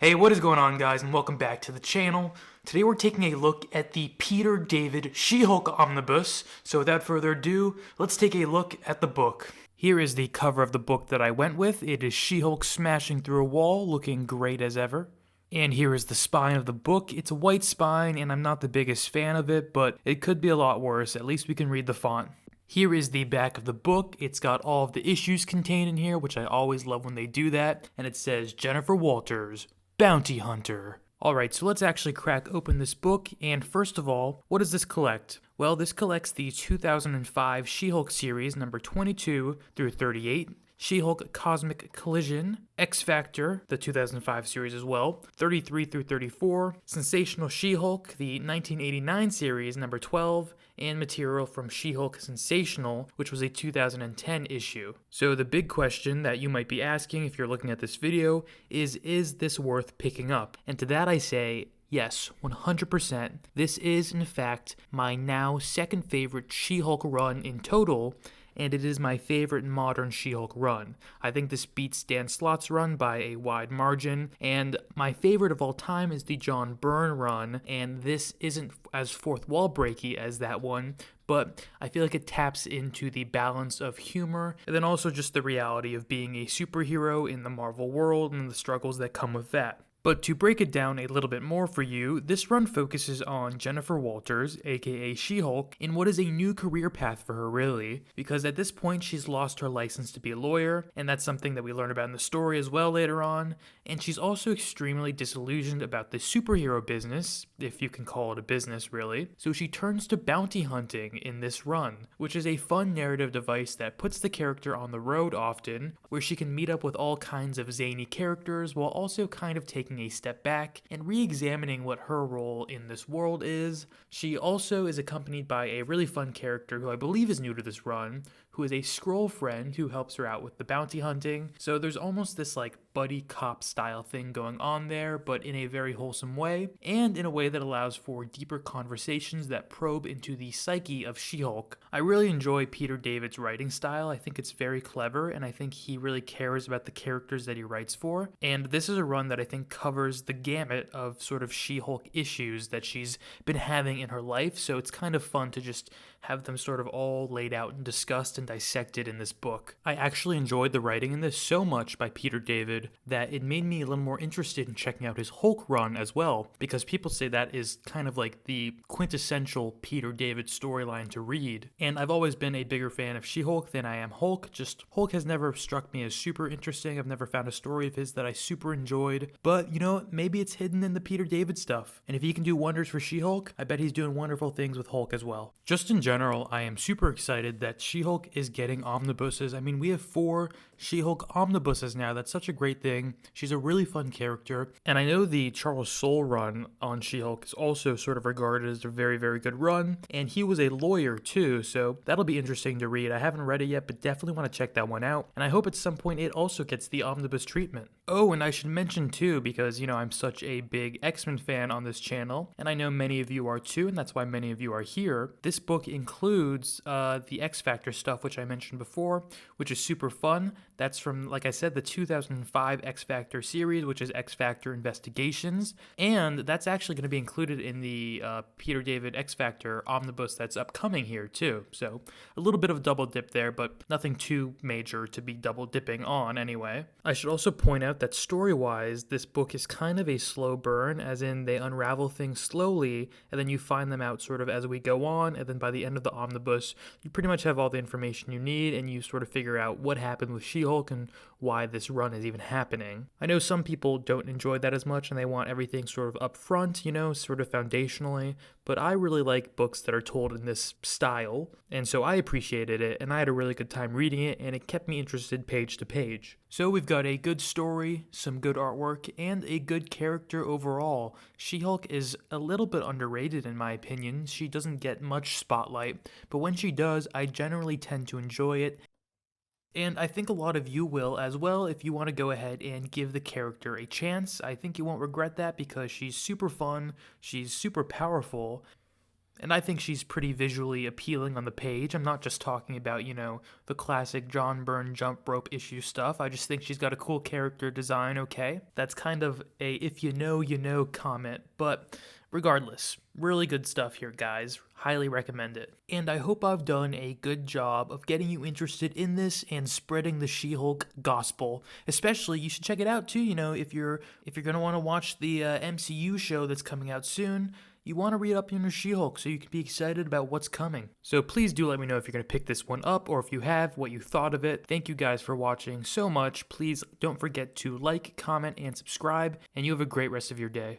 Hey, what is going on, guys, and welcome back to the channel. Today we're taking a look at the Peter David She-Hulk Omnibus, so without further ado, let's take a look at the book. Here is the cover of the book that I went with. It is She-Hulk smashing through a wall, looking great as ever. And here is the spine of the book. It's a white spine, and I'm not the biggest fan of it, but it could be a lot worse. At least we can read the font. Here is the back of the book. It's got all of the issues contained in here, which I always love when they do that, and it says Jennifer Walters, Bounty Hunter. Alright, so let's actually crack open this book, and first of all, what does this collect? Well, this collects the 2005 She-Hulk series, number 22 through 38, She-Hulk Cosmic Collision, X-Factor, the 2005 series as well, 33 through 34, Sensational She-Hulk, the 1989 series, number 12, and material from She-Hulk Sensational, which was a 2010 issue. So the big question that you might be asking if you're looking at this video is this worth picking up? And to that I say, yes, 100%. This is, in fact, my now second favorite She-Hulk run in total, and it is my favorite modern She-Hulk run. I think this beats Dan Slott's run by a wide margin, and my favorite of all time is the John Byrne run, and this isn't as fourth wall breaky as that one, but I feel like it taps into the balance of humor, and then also just the reality of being a superhero in the Marvel world and the struggles that come with that. But to break it down a little bit more for you, this run focuses on Jennifer Walters, aka She-Hulk, in what is a new career path for her really, because at this point she's lost her license to be a lawyer, and that's something that we learn about in the story as well later on, and she's also extremely disillusioned about the superhero business, if you can call it a business really, so she turns to bounty hunting in this run, which is a fun narrative device that puts the character on the road often, where she can meet up with all kinds of zany characters while also kind of taking a step back and re-examining what her role in this world is. She also is accompanied by a really fun character who I believe is new to this run, who is a Skrull friend who helps her out with the bounty hunting. So there's almost this like buddy cop style thing going on there, but in a very wholesome way, and in a way that allows for deeper conversations that probe into the psyche of She-Hulk. I really enjoy Peter David's writing style. I think it's very clever, and I think he really cares about the characters that he writes for. And this is a run that I think covers the gamut of sort of She-Hulk issues that she's been having in her life, so it's kind of fun to just have them sort of all laid out and discussed and dissected in this book. I actually enjoyed the writing in this so much by Peter David that it made me a little more interested in checking out his Hulk run as well, because people say that is kind of like the quintessential Peter David storyline to read. And I've always been a bigger fan of She-Hulk than I am Hulk. Just Hulk has never struck me as super interesting. I've never found a story of his that I super enjoyed, but you know, maybe it's hidden in the Peter David stuff. And if he can do wonders for She-Hulk, I bet he's doing wonderful things with Hulk as well. Just in general, I am super excited that She-Hulk is getting omnibuses. I mean, we have 4 She-Hulk omnibuses now. That's such a great thing. She's a really fun character. And I know the Charles Soule run on She-Hulk is also sort of regarded as a very, very good run. And he was a lawyer too, so that'll be interesting to read. I haven't read it yet, but definitely want to check that one out. And I hope at some point it also gets the omnibus treatment. Oh, and I should mention too, because, you know, I'm such a big X-Men fan on this channel, and I know many of you are too, and that's why many of you are here. This book includes the X-Factor stuff, which I mentioned before, which is super fun. That's from, like I said, the 2005 X-Factor series, which is X-Factor Investigations, and that's actually going to be included in the Peter David X-Factor omnibus that's upcoming here too. So a little bit of a double dip there, but nothing too major to be double dipping on anyway. I should also point out that story-wise, this book is kind of a slow burn, as in they unravel things slowly, and then you find them out sort of as we go on, and then by the end of the omnibus, you pretty much have all the information you need, and you sort of figure out what happened with She-Hulk and why this run is even happening. I know some people don't enjoy that as much, and they want everything sort of up front, you know, sort of foundationally, but I really like books that are told in this style, and so I appreciated it, and I had a really good time reading it, and it kept me interested page to page. So we've got a good story, some good artwork, and a good character overall. She-Hulk is a little bit underrated in my opinion. She doesn't get much spotlight, but when she does, I generally tend to enjoy it. And I think a lot of you will as well if you want to go ahead and give the character a chance. I think you won't regret that because she's super fun, she's super powerful, And I think she's pretty visually appealing on the page. I'm not just talking about, the classic John Byrne jump rope issue stuff. I just think she's got a cool character design, okay? That's kind of a if you know comment, but regardless, really good stuff here, guys. Highly recommend it. And I hope I've done a good job of getting you interested in this and spreading the She-Hulk gospel. Especially, you should check it out too, if you're going to want to watch the MCU show that's coming out soon. You want to read up on your She-Hulk so you can be excited about what's coming. So please do let me know if you're going to pick this one up, or if you have, what you thought of it. Thank you guys for watching so much. Please don't forget to like, comment, and subscribe, and you have a great rest of your day.